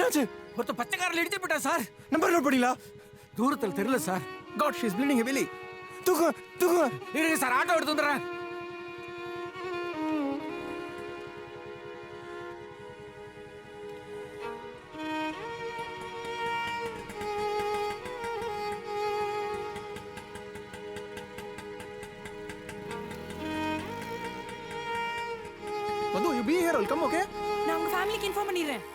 என்னாச்சு? ஒருத்தர் பச்சை காரில் இடிச்சு போயிட்டா சார். நம்பர் நோட் பண்ணீங்களா? தூரத்தில் தெரியல sir. God, she is bleeding heavily. தூக்கு தூக்கு. இருங்க சார், ஆட்டோ எடுத்து வந்துடுறேன். Madhu, you be here, I'll come, okay? நான் உங்க ஃபேமிலிக்கு இன்ஃபார்ம் பண்ணிடுறேன்.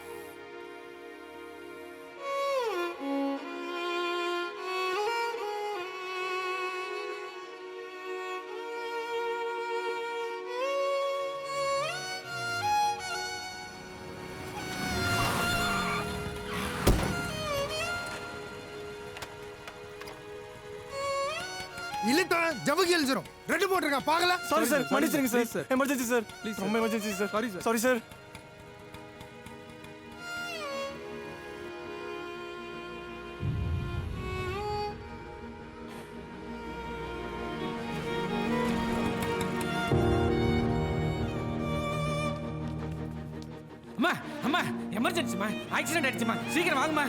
இல்லட்டா ஜவுகி எழுதுறோம். ரெட் போட்டுருங்க பார்க்கல. சாரி சார், மன்னிச்சிடுங்க சார். Emergency sir. ப்ளீஸ், ரொம்ப emergency sir. Sorry sir. Sorry sir. அம்மா அம்மா, எமர்ஜென்சிமா, ஆக்சிடென்ட் ஆயிடுச்சுமா, சீக்கிரம் வாங்கம்மா.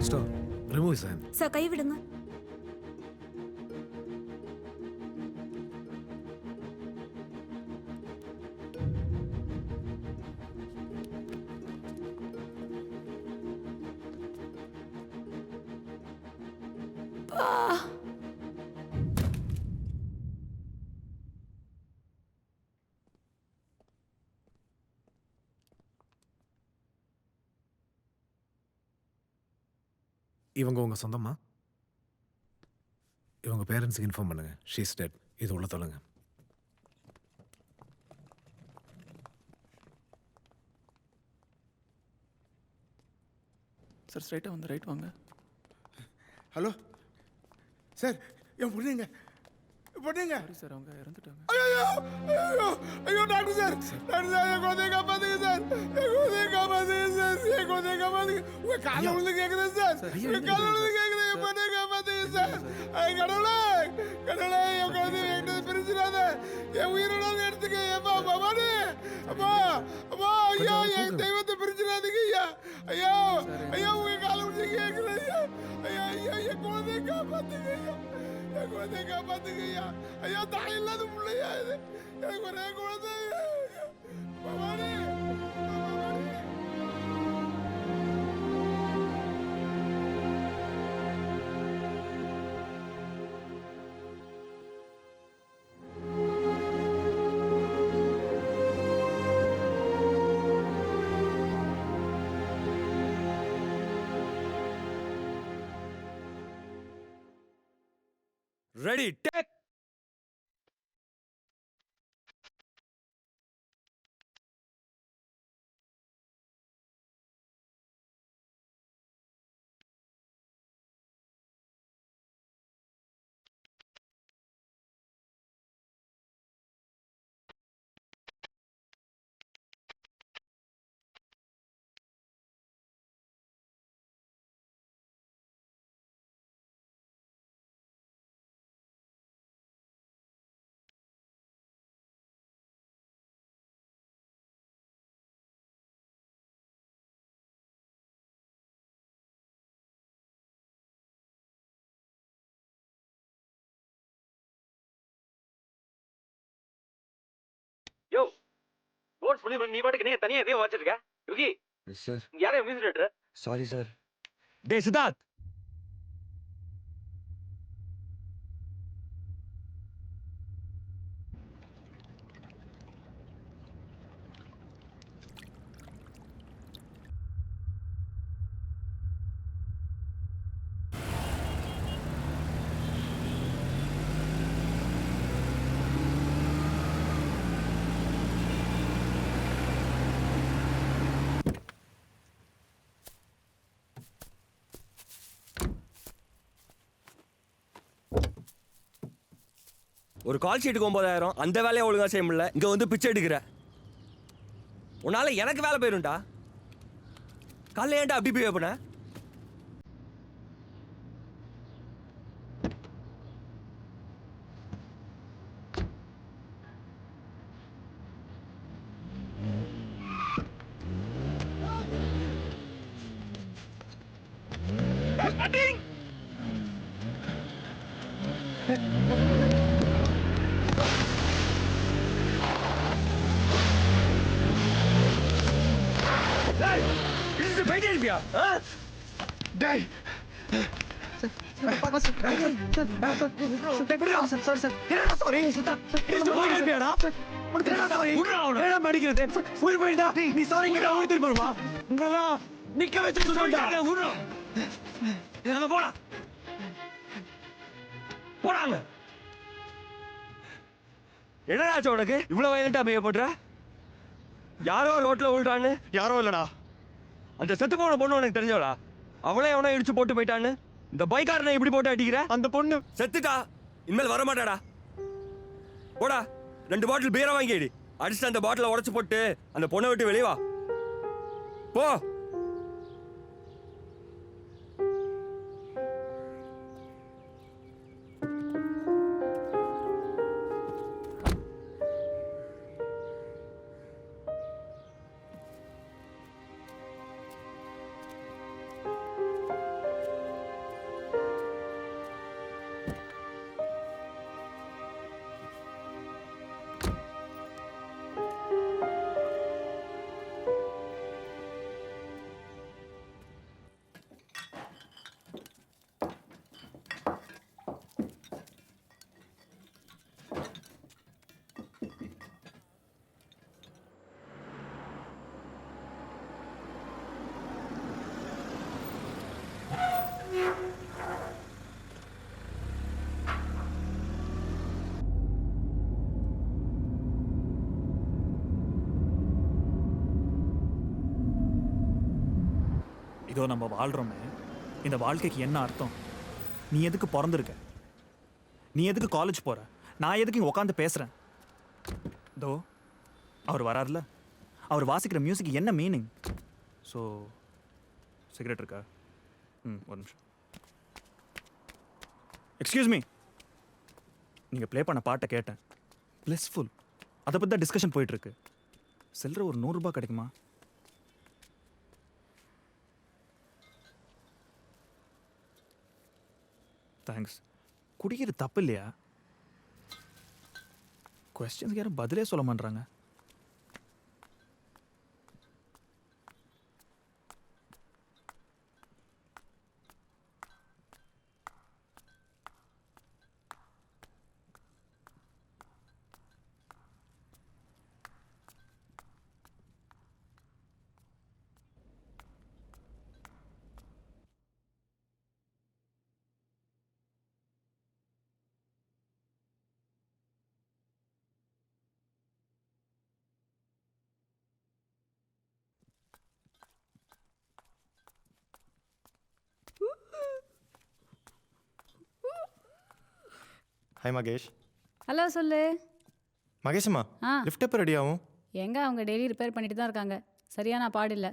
Stop. Remove his hand. Sir கை விடுங்க. இவங்க உங்க சொந்தமா? இவங்க பேரண்ட்ஸுக்கு இன்ஃபார்ம் பண்ணுங்க. She is dead. இது உள்ள தொலைங்க. சார் ஸ்ட்ரைட்டா வந்து ரைட் வாங்க. ஹலோ சார், என் பொண்ணுங்க பொண்ணுங்க. சாரி சார், அவங்க இறந்துட்டாங்க. ஐயோ ஐயோ ஐயோ டாக்டர் சார், டாக்டர் சார், என் குழந்தைய காப்பாத்துங்க சார், என் குழந்தைய காப்பாத்துங்க சார், என் குழந்தைய காப்பாத்துங்க. உங்க கால விழுந்து கேட்குறேன் சார், என் கால விழுந்து கேட்குறேன், என் பொண்ணைய காப்பாத்துங்க சார். கடவுளே கடவுளே, என் குழந்தைய என்கிட்ட பிரிச்சிடாத, என் உயிரோட எடுத்துக்க. ஏப்பா பவானி, அப்பா அப்பா, ஐயோ என் தெய்வத்தை பிரிச்சிடாதீங்க ஐயா. ஐயோ ஐயோ, உங்க கால விழுந்து கேட்குறேன் ஐயா. ஐயா ஐயா, என் குழந்தைய காப்பாத்துங்க ஐயா, என் குழந்தைய காப்பாத்துங்க ஐயா. ஐயா, தாய் இல்லாத பிள்ளையா இது, எனக்கு ஒரே குழந்தை. Bhavani Bhavani. Ready, take. Yo, போர்ட்ஸ் பண்ணி நீ பாட்டுக்கு நீ தனியா எதையும் வச்சிருக்க. யுகி சார், யாரையும் மியூசிக் டேரக்டர். Sorry sir. டேய் சித்தார்த், ஒரு கால் ஷீட்டுக்கு 9,000, அந்த வேலையை ஒழுங்கா செய்ய முடியல, இங்க வந்து பிச்சை எடுக்கிற. உன்னால எனக்கு வேலை போயிரும்டா. காலைல ஏன்டா அப்படி போய் பண்ண? என்னடா உனக்கு இவ்வளவு வயலண்டா மேய போடுற? யாரோ ரோட்ல விழுறான்னு. யாரோ இல்லடா. அந்த செத்து போன பொண்ணு உனக்கு தெரிஞ்சவளா? அவளே எவனோ இடிச்சு போட்டு போயிட்டான்னு இந்த பைக்காரனை இப்படி போட்டு அடிக்கிற? அந்த பொண்ணு செத்துட்டா, இனிமேல் வர மாட்டாடா. போடா, 2 பாட்டில் பீரை வாங்கிடி, அடிச்சுட்டு அந்த பாட்டில உடைச்சு போட்டு அந்த பொண்ணை விட்டு வெளியே வா. போ. இதோ நம்ம வாழ்றோமே, இந்த வாழ்க்கைக்கு என்ன அர்த்தம்? நீ எதுக்கு பிறந்திருக்க? நீ எதுக்கு காலேஜ் போற? நான் எதுக்கு இங்க உட்காந்து பேசுறேன்? இதோ அவர் வராருல, அவர் வாசிக்கிற மியூசிக் என்ன மீனிங்? ஸோ சிகரெட் இருக்கா? ஒரு நிமிஷம். எக்ஸ்கியூஸ் மீ, நீங்கள் ப்ளே பண்ண பாட்டை கேட்டேன், பிளஸ்ஃபுல். அதை பற்றி தான் டிஸ்கஷன் போயிட்டு இருக்கு. சில்லற ஒரு 100 ரூபாய் கிடைக்குமா? தேங்க்ஸ். குடிக்கிறது தப்பு இல்லையா? கொஸ்டின்ஸ்க்கு யாரும் பதிலே சொல்ல மாட்டாங்க. ஹாய் மகேஷ். ஹலோ சொல்லு. மகேஷம்மா, லிஃப்ட் எப்போ ரெடி ஆகும்? எங்க அவங்க டெய்லி ரிப்பேர் பண்ணிட்டு தான் இருக்காங்க. சரியான பாடு இல்லை.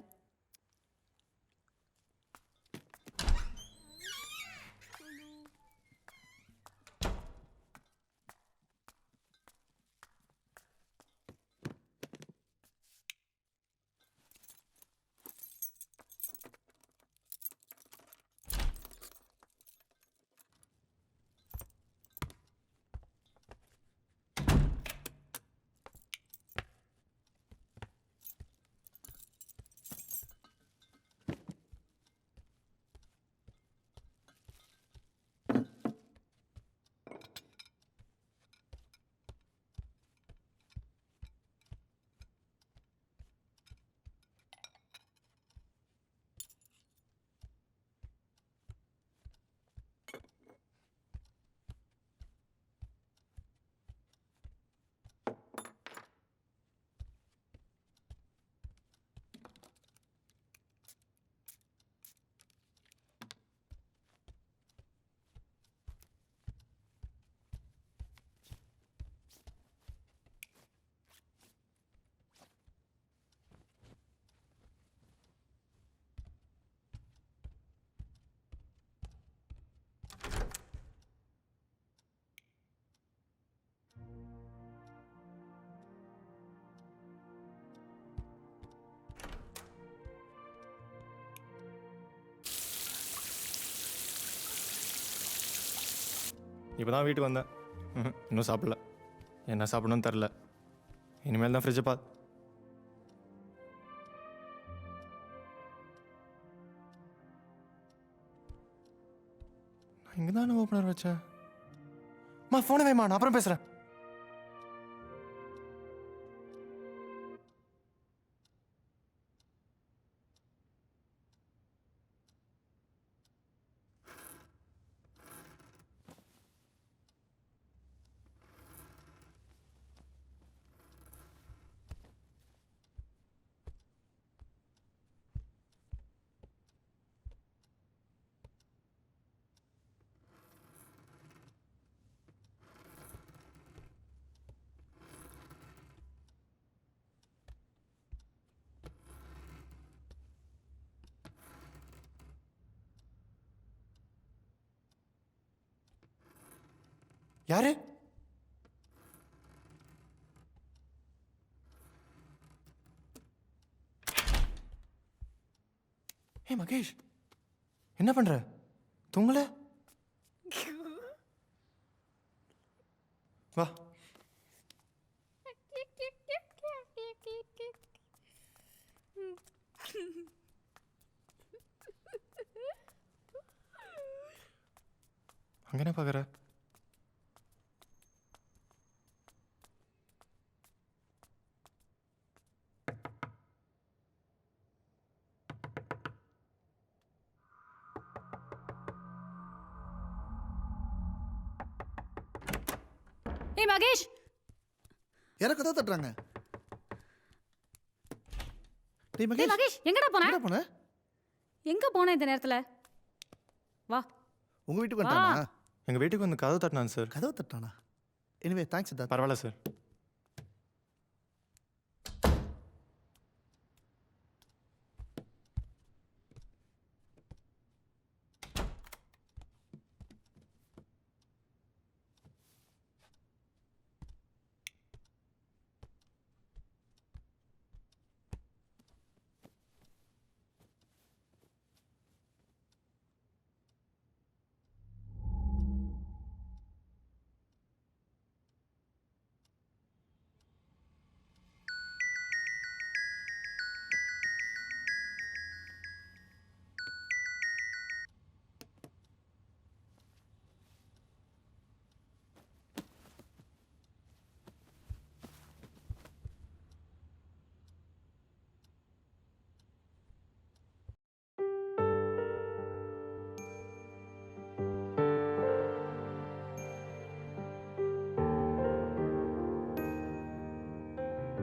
இப்போ தான் வீட்டுக்கு வந்தேன். இன்னும் சாப்பிடல. என்ன சாப்பிடணும்னு தெரில. இனிமேல் தான் ஃப்ரிட்ஜை பாத். நான் இங்கே தானே ஓப்பனர் வச்சேன். ஃபோனை வைமா, நான் அப்புறம் பேசுகிறேன். யாரு? மகேஷ், என்ன பண்ற? தூங்கல? வா. அங்க என்ன பாக்குற? ஏய் மகேஷ், யாரோ கதை தட்டுறாங்க. டேய் ஏய் மகேஷ், மகேஷ் எங்கடா போன? எங்கடா போன? எங்க போன இந்த நேரத்துல? வா. உங்க வீட்டுக்கு வந்துட்டானா? எங்க வீட்டுக்கு வந்து கதவு தட்டினான் சார். கதவை தட்டானா? Anyway thanks Siddharth. பரவாயில்ல சார்.